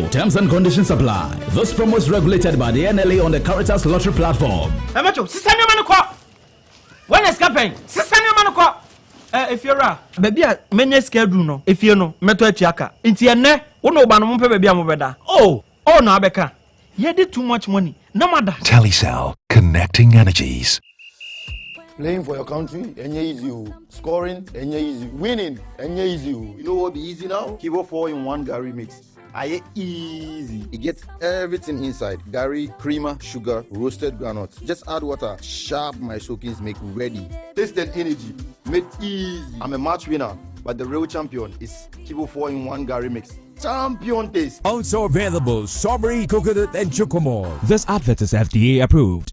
available. Terms and conditions apply. This promo is regulated by the NLA on the Caritas Lottery platform. When is campaign? Sister Manoko. If you're a baby, many schedule no. If you know, meto chiaka. Intiane, uno banu baby amobeda. Oh, no, Becca. You did too much money. No matter. Telecel, connecting energies. Playing for your country, any easy. Scoring, any easy. Winning, any easy. You know what be easy now? Kivo 4-in-1 Gary mix. Aye easy. It gets everything inside. Gary, creamer, sugar, roasted granules. Just add water. Sharp my soakings make ready. Taste and energy. Made easy. I'm a match winner, but the real champion is Kivo 4-in-1 Gary mix. Champion taste. Also available strawberry, coconut, and chocomore. This advert is FDA approved.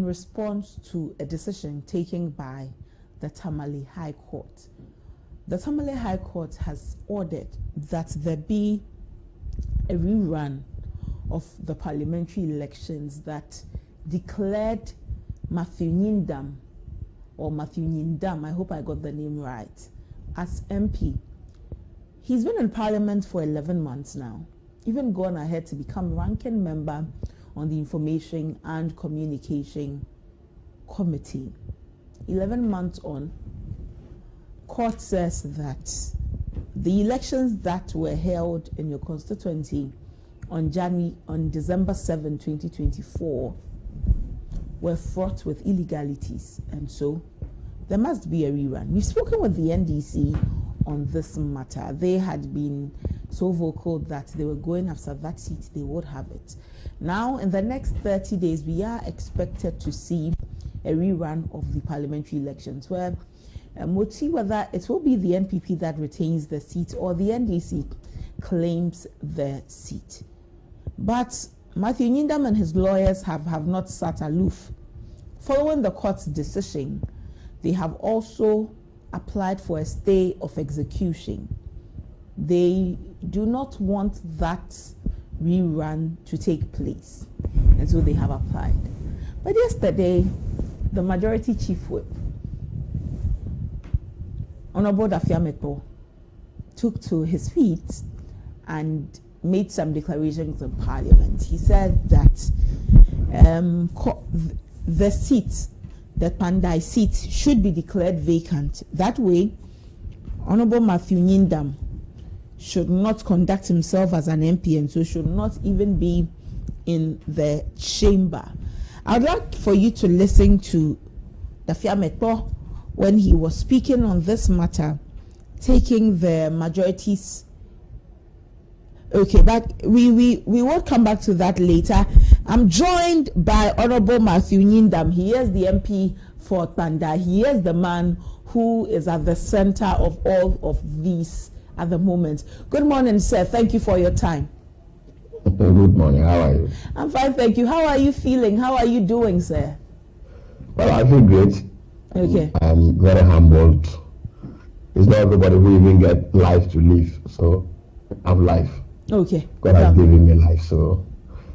Response to a decision taken by the Tamale High Court. The Tamale High Court has ordered that there be a rerun of the parliamentary elections that declared Matthew Nyindam, I hope I got the name right, as MP. He's been in Parliament for 11 months now, even gone ahead to become ranking member on the Information and Communication Committee. 11 months on, court says that the elections that were held in your constituency on December 7, 2024 were fraught with illegalities, and so there must be a rerun. We've spoken with the NDC on this matter. They had been so vocal that they were going after that seat, they would have it. Now, in the next 30 days, we are expected to see a rerun of the parliamentary elections where we'll see whether it will be the NPP that retains the seat or the NDC claims the seat. But Matthew Nyindam and his lawyers have not sat aloof. Following the court's decision, they have also applied for a stay of execution. They do not want that rerun to take place, and so they have applied. But yesterday, the majority chief whip, Honorable Dafiameto, took to his feet and made some declarations in Parliament. He said that the seat, the PANDAI seat, should be declared vacant. That way, Honorable Matthew Nyindam should not conduct himself as an MP, and so should not even be in the chamber. I'd like for you to listen to Dafiameto when he was speaking on this matter, taking the majorities. Okay, but we will come back to that later. I'm joined by Honorable Matthew Nyindam. He is the MP for PANDAI. He is the man who is at the center of all of these at the moment. Good morning, sir. Thank you for your time. Good morning. How are you? I'm fine, thank you. How are you feeling? How are you doing, sir? Well, I feel great. Okay. I'm very humbled. It's not everybody who even get life to live, so I'm life. Okay. God has given me life, so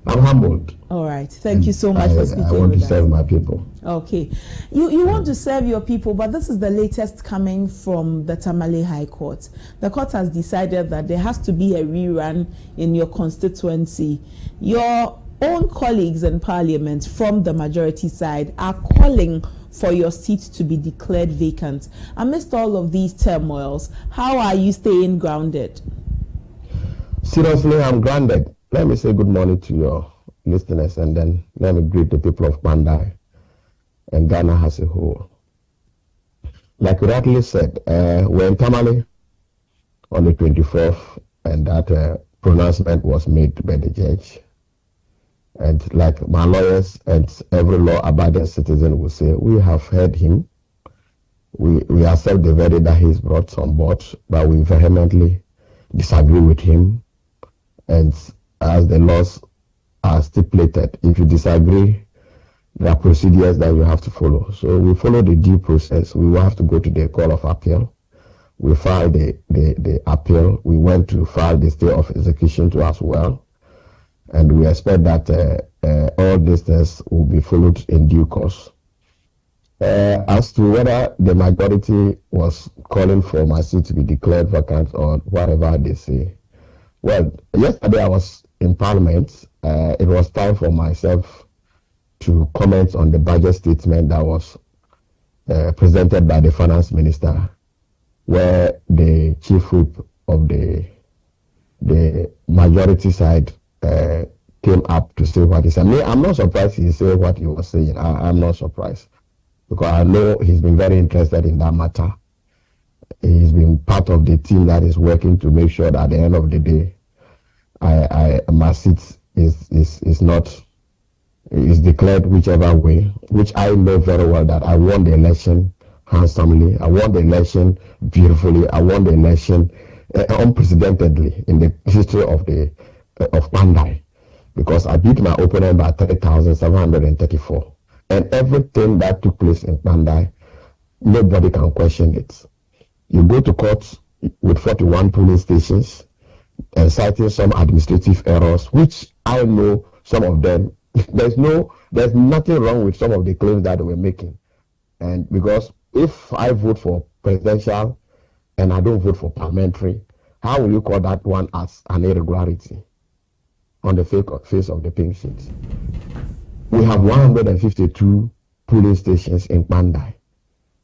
I'm humbled. All right. Thank you so much for speaking. I want to serve my people. Okay. You want to serve your people, but this is the latest coming from the Tamale High Court. The court has decided that there has to be a rerun in your constituency. Your own colleagues in parliament from the majority side are calling for your seat to be declared vacant. Amidst all of these turmoils, how are you staying grounded? Seriously, I'm grounded. Let me say good morning to your listeners, and then let me greet the people of PANDAI and Ghana as a whole. Like you rightly said, we're in Tamale on the 24th, and that pronouncement was made by the judge. And like my lawyers and every law-abiding citizen will say, we have heard him. We accept the verdict that he's brought on board, but we vehemently disagree with him. And as the laws are stipulated, if you disagree, there are procedures that you have to follow. So we follow the due process. We will have to go to the Court of Appeal. We filed the appeal. We went to file the stay of execution too as well. And we expect that all these things will be followed in due course. As to whether the majority was calling for my seat to be declared vacant or whatever they say, well, yesterday I was in Parliament. It was time for myself to comment on the budget statement that was presented by the Finance Minister, where the chief whip of the majority side came up to say what he said. I'm not surprised he said what he was saying. I'm not surprised, because I know he's been very interested in that matter. He's been part of the team that is working to make sure that at the end of the day, my seat is declared whichever way, which I know very well that I won the election handsomely. I won the election beautifully. I won the election unprecedentedly in the history of PANDAI, because I beat my opponent by 3,734. And everything that took place in PANDAI, nobody can question it. You go to court with 41 polling stations and citing some administrative errors, which I know some of them. There's nothing wrong with some of the claims that they were making. And because if I vote for presidential and I don't vote for parliamentary, how will you call that one as an irregularity on the face of the pink sheet? We have 152 polling stations in PANDAI,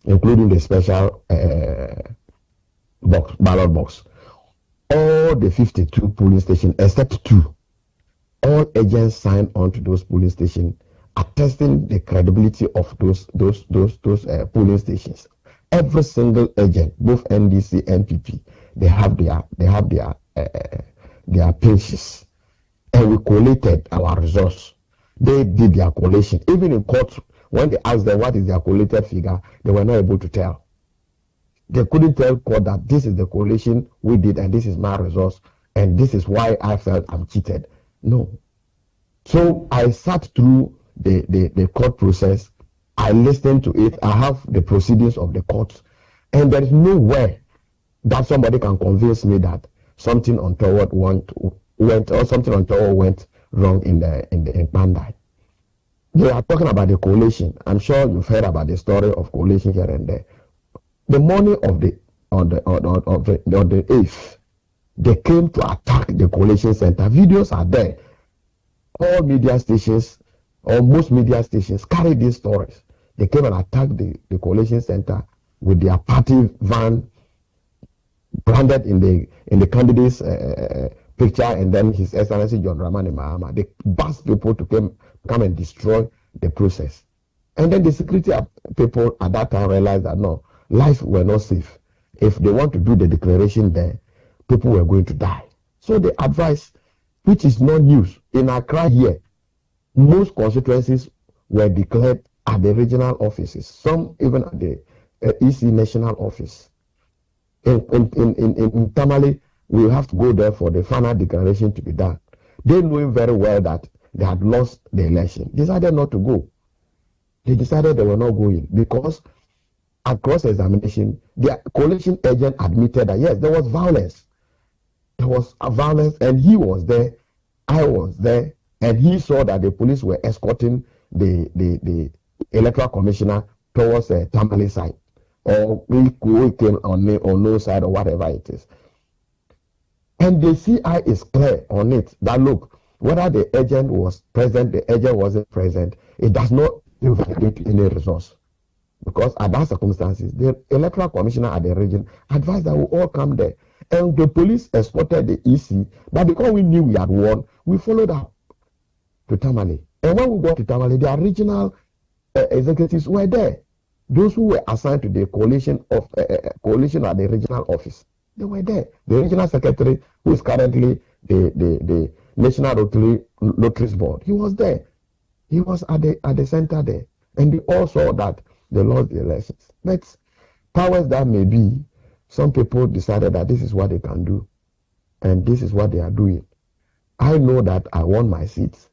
including the special ballot box. All the 52 polling stations, except 2, all agents signed on to those polling stations, attesting the credibility of those polling stations. Every single agent, both NDC and PP, they have their pinches, and we collated our results. They did their collation. Even in court, when they asked them what is their collated figure, they were not able to tell. They couldn't tell court that this is the collation we did and this is my results and this is why I felt I'm cheated. No. So I sat through the court process. I listened to it. I have the proceedings of the court, and there is no way that somebody can convince me that something untoward went or something untoward went wrong in PANDAI. They are talking about the collation. I'm sure you've heard about the story of collation here and there. The morning of the 8th, they came to attack the collation center. Videos are there. All media stations, or most media stations, carry these stories. They came and attacked the collation center with their party van branded in the candidate's picture, and then His Excellency John Dramani Mahama. They asked people to come and destroy the process. And then the security people at that time realized that no, life were not safe. If they want to do the declaration there, people were going to die. So they advised, which is no news. In Accra here, most constituencies were declared at the regional offices, some even at the EC national office. In Tamale, we have to go there for the final declaration to be done. They knew very well that they had lost the election. Decided not to go. They decided they were not going because at cross-examination, the coalition agent admitted that yes, there was violence. There was a violence, and he was there, I was there, and he saw that the police were escorting the electoral commissioner towards Tamale side, or we came on no side, or whatever it is. And the CI is clear on it that look, whether the agent was present, the agent wasn't present, it does not invalidate any resource. Because at that circumstances, the electoral commissioner at the region advised that we all come there. And the police escorted the EC, but because we knew we had won, we followed up to Tamale. And when we got to Tamale, their regional executives were there. Those who were assigned to the coalition at the regional office, they were there. The regional secretary, who is currently the National Lotteries Board, he was there. He was at the center there. And they all saw that they lost the elections. But powers that may be, some people decided that this is what they can do. And this is what they are doing. I know that I won my seats.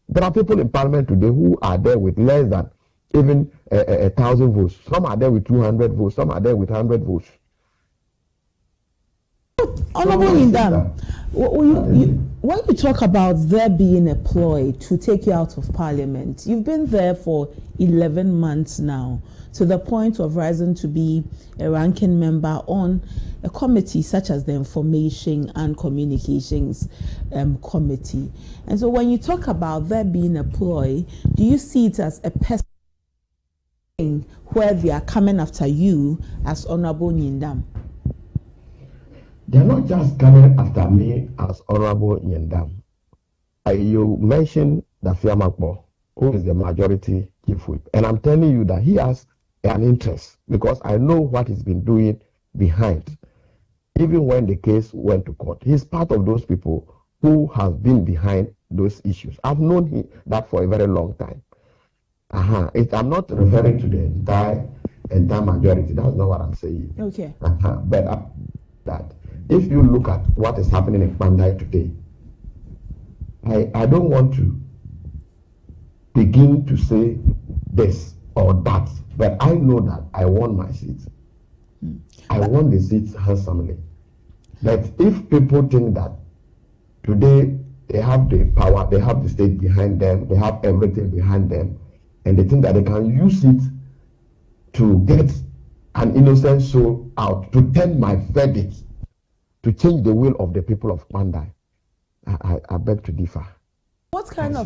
There are people in parliament today who are there with less than even 1,000 votes. Some are there with 200 votes. Some are there with 100 votes. Honorable Yindam, when you talk about there being a ploy to take you out of parliament, you've been there for 11 months now, to the point of rising to be a ranking member on a committee such as the Information and Communications Committee. And so when you talk about there being a ploy, do you see it as a person where they are coming after you as Honorable Yindam? They're not just coming after me as Honorable Yindam. You mentioned Dafia Makbo, who is the majority chief whip. And I'm telling you that he has an interest because I know what he's been doing behind. Even when the case went to court, he's part of those people who have been behind those issues. I've known that for a very long time. I'm not referring to the entire majority. That's not what I'm saying. Okay. But that if you look at what is happening in PANDAI today, I don't want to begin to say this or that, but I know that I won my seats. I won the seats handsomely. But if people think that today they have the power, they have the state behind them, they have everything behind them, and they think that they can use it to get an innocent soul out, to turn my verdict, to change the will of the people of PANDAI, I beg to differ. What kind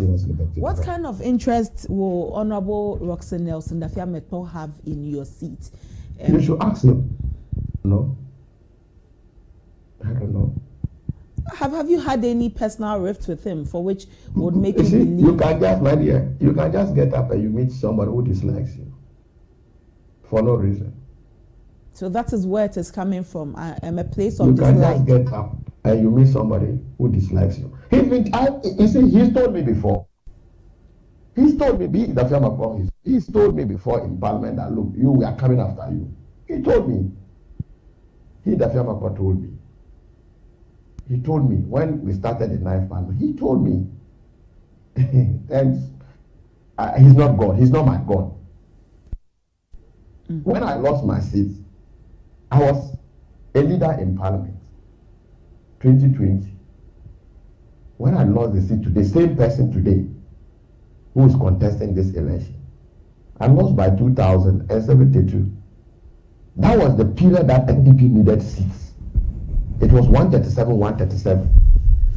of interest will Honorable Roxanne Nelson Dafia Metpo have in your seat? You should ask him. No, I don't know. Have you had any personal rift with him for which would make you believe? You can just, my dear, you can just get up and you meet somebody who dislikes you for no reason. So that is where it is coming from. I am a place of dislike. You can dislike. just get up and you meet somebody who dislikes you. He's told me before. He's told me, he's told me before in Parliament that look, we are coming after you. He told me. Dafia Makwa told me. He told me when we started the 9th Parliament. He told me. And he's not God. He's not my God. When I lost my seat, I was a leader in Parliament. 2020. When I lost the seat to the same person today who is contesting this election, I lost by 2,072. That was the period that NDP needed seats. It was 137, 137.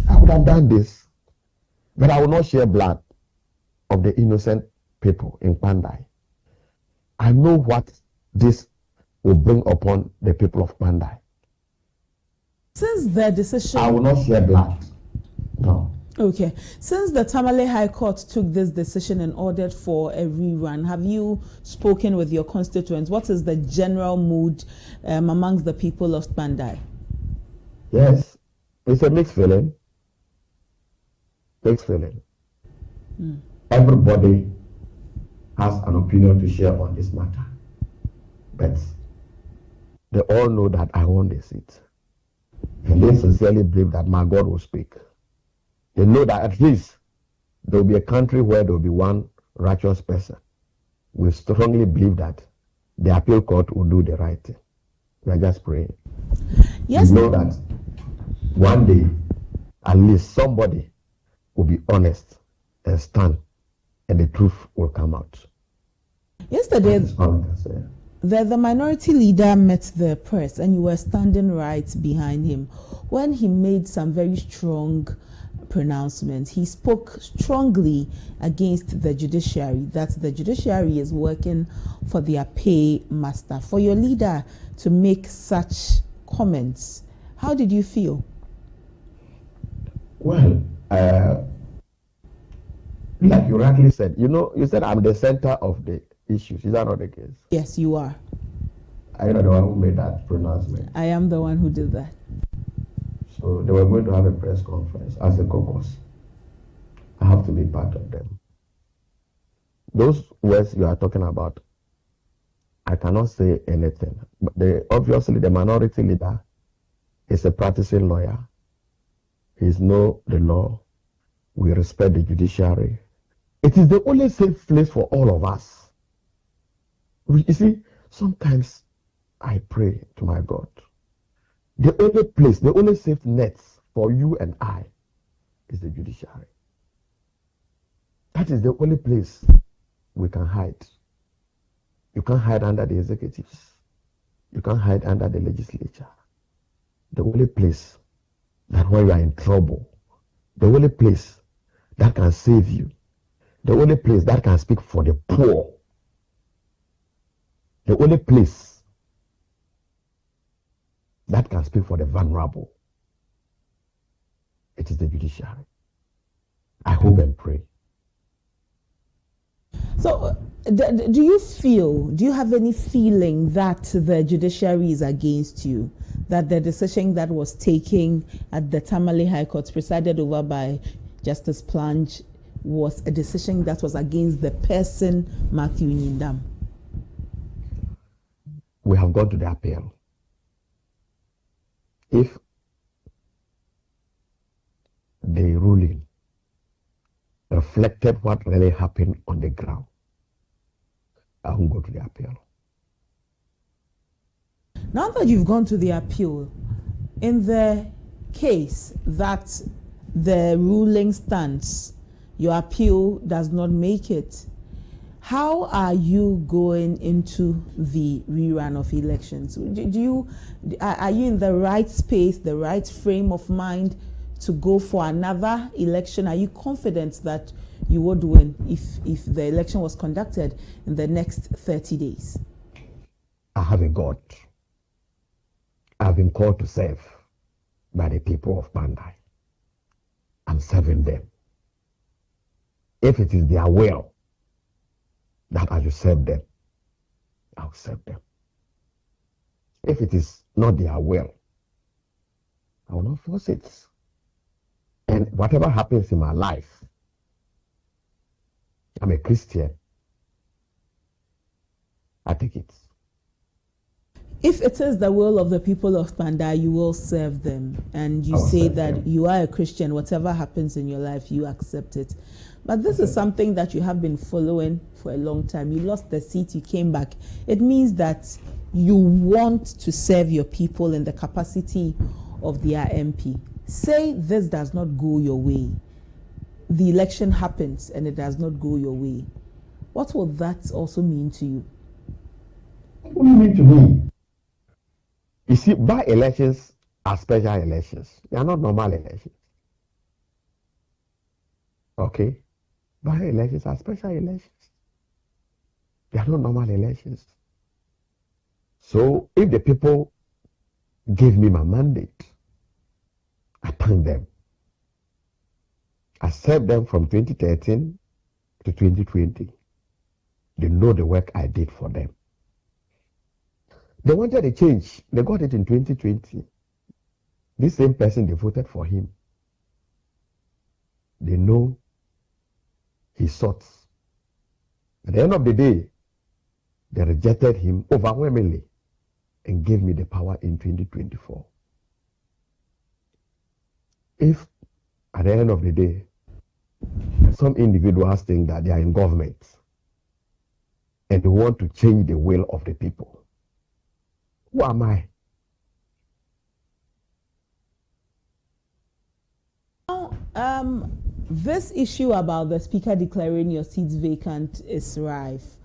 I would have done this, but I will not share blood of the innocent people in PANDAI. I know what this will bring upon the people of PANDAI. Since the decision, I will not share blood. No. Okay. Since the Tamale High Court took this decision and ordered for a rerun, have you spoken with your constituents? What is the general mood amongst the people of PANDAI? Yes, it's a mixed feeling. Mixed feeling. Everybody has an opinion to share on this matter. But they all know that I want the seat. And they sincerely believe that my God will speak. They know that at least there will be a country where there will be one righteous person. We strongly believe that the appeal court will do the right thing. We are just praying. Yes. We know that one day, at least somebody will be honest and stand, and the truth will come out. Yesterday, the minority leader met the press, and you were standing right behind him when he made some very strong pronouncements. He spoke strongly against the judiciary, that the judiciary is working for their paymaster. For your leader to make such comments, how did you feel? Well, like you rightly said, you said I'm the center of the issues. Is that not the case? Yes, you are. Are you not the one who made that pronouncement? I am the one who did that. So they were going to have a press conference as a caucus. I have to be part of them. Those words you are talking about, I cannot say anything. But obviously the minority leader is a practicing lawyer. He knows the law. We respect the judiciary. It is the only safe place for all of us. You see, sometimes I pray to my God. The only place, the only safe nets for you and I is the judiciary. That is the only place we can hide. You can't hide under the executives. You can't hide under the legislature. The only place that when you are in trouble, the only place that can save you, the only place that can speak for the poor, the only place that can speak for the vulnerable, it is the judiciary. I hope and pray. So, do you have any feeling that the judiciary is against you? That the decision that was taken at the Tamale High Court, presided over by Justice Plange, was a decision that was against the person, Matthew Nyindam? We have gone to the appeal. If the ruling reflected what really happened on the ground, I won't go to the appeal. Now that you've gone to the appeal, in the case that the ruling stands, your appeal does not make it, how are you going into the rerun of elections? Are you in the right space, the right frame of mind to go for another election? Are you confident that you would win if the election was conducted in the next 30 days? I have a God. I've been called to serve by the people of PANDAI. I'm serving them. If it is their will that I should serve them, I'll serve them. If it is not their will, I will not force it. And whatever happens in my life, I'm a Christian. I take it. If it is the will of the people of PANDAI, you will serve them. And you say that you are a Christian, whatever happens in your life, you accept it. But this is something that you have been following for a long time. You lost the seat, you came back. It means that you want to serve your people in the capacity of their MP. Say this does not go your way. The election happens and it does not go your way. What will that also mean to you? What do you mean to me? You see, by-elections are special elections. They are not normal elections. Okay? By-elections are special elections. They are not normal elections. So, if the people give me my mandate, I thank them. I served them from 2013 to 2020. They know the work I did for them. They wanted a change. They got it in 2020. This same person, they voted for him. They know he sought At the end of the day, they rejected him overwhelmingly and gave me the power in 2024. If at the end of the day, some individuals think that they are in government and they want to change the will of the people, who am I? This issue about the speaker declaring your seats vacant is rife.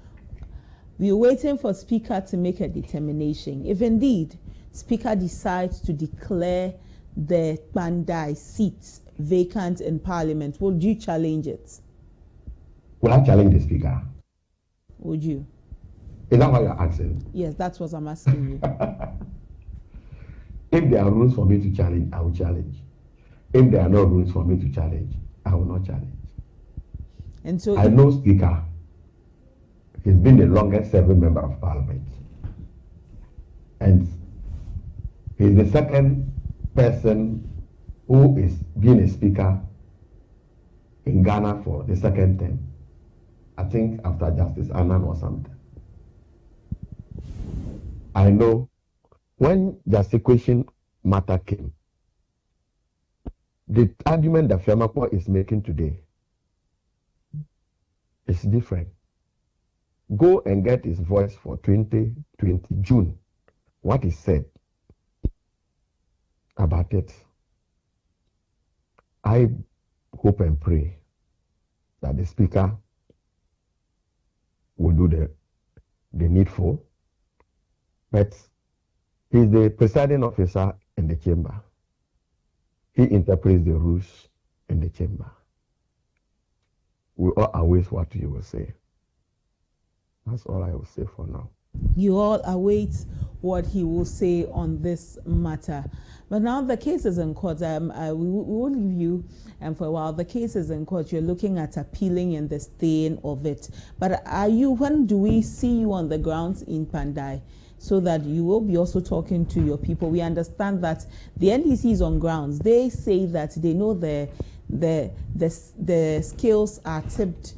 We are waiting for speaker to make a determination. If indeed speaker decides to declare the KPANDAI seats vacant in parliament, would you challenge it? Will I challenge the speaker? Would you? Is that what you're asking? Yes, that's what I'm asking you. If there are rules for me to challenge, I will challenge. If there are no rules for me to challenge, I will not challenge. And so I know Speaker. He's been the longest serving member of parliament. And he's the second person who is being a speaker in Ghana for the second term. I think after Justice Annan or something. I know when justification matter came, the argument that Fiamako is making today is different. Go and get his voice for 2020 June. What he said about it. I hope and pray that the speaker will do the needful. But he's the presiding officer in the chamber. He interprets the rules in the chamber. We all await what you will say. That's all I will say for now. You all await what he will say on this matter. But now the case is in court. We will leave you for a while. The case is in court. You're looking at appealing and the staying of it. But when do we see you on the grounds in PANDAI, so that you will be also talking to your people? We understand that the NDC is on grounds. They say that they know the scales are tipped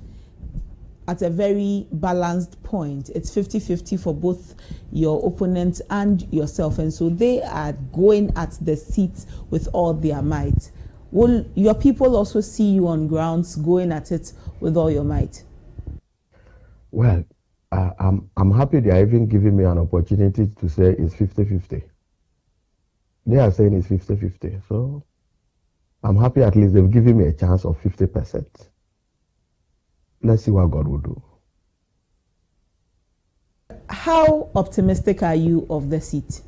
at a very balanced point. It's 50-50 for both your opponent and yourself, and so they are going at the seats with all their might. Will your people also see you on grounds going at it with all your might? Well, I'm happy they are even giving me an opportunity to say it's 50-50. They are saying it's 50-50, so I'm happy at least they've given me a chance of 50%. Let's see what God will do. How optimistic are you of the seat?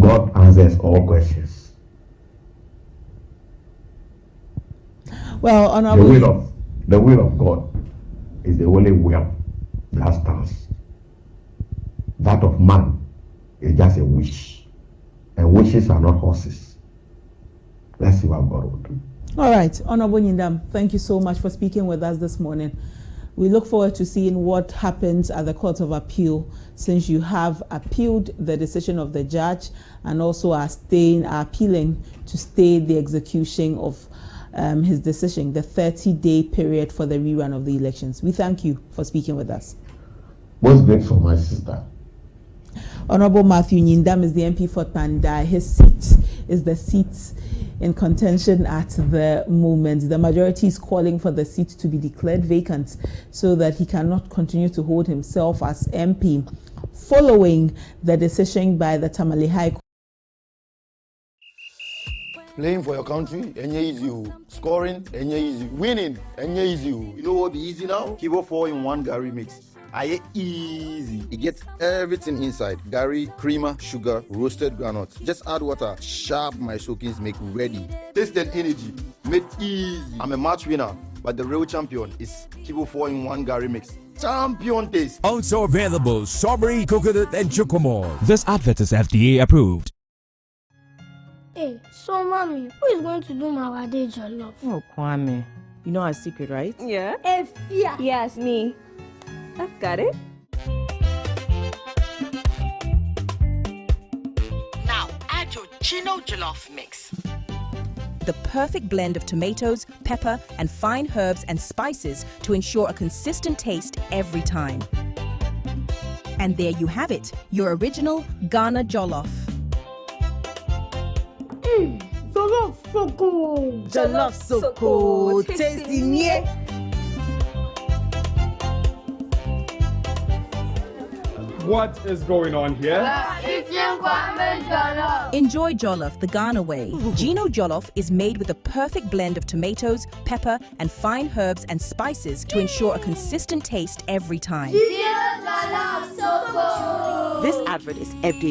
God answers all questions. Well, Honorable, the will of God is the only will that stands. That of man is just a wish, and wishes are not horses. Let's see what God will do. All right, Honorable Nyindam, thank you so much for speaking with us this morning. We look forward to seeing what happens at the Court of Appeal, since you have appealed the decision of the judge and also are appealing to stay the execution of his decision, the 30-day period for the rerun of the elections. We thank you for speaking with us. Most grateful, my sister. Honorable Matthew Nyindam is the MP for PANDAI. His seat is the seat in contention at the moment. The majority is calling for the seat to be declared vacant so that he cannot continue to hold himself as MP, following the decision by the Tamale High Court. Playing for your country, enye easy. Scoring, enye easy. Winning, enye easy. You know what be easy now? Kibo 4-in-1 Gary mix. Aye easy. It gets everything inside. Gary, creamer, sugar, roasted groundnuts. Just add water. Sharp my soakings make ready. Taste and energy. Made easy. I'm a match winner, but the real champion is Kibo 4-in-1 Gary mix. Champion taste. Also available strawberry, coconut, and chocomore. This advert is FDA approved. Hey, so mommy, who is going to do my wade jollof? Oh, Kwame. You know our secret, right? Yeah. Efia. Yes, me. I've got it. Now add your Chino jollof mix. with a perfect blend of tomatoes, pepper, and fine herbs and spices to ensure a consistent taste every time. And there you have it, your original Ghana jollof. Jollof so good. Jollof so good. Tasty, yeah. What is going on here? Enjoy jollof the Ghana way. Gino jollof is made with a perfect blend of tomatoes, pepper, and fine herbs and spices to ensure a consistent taste every time. This advert is FDA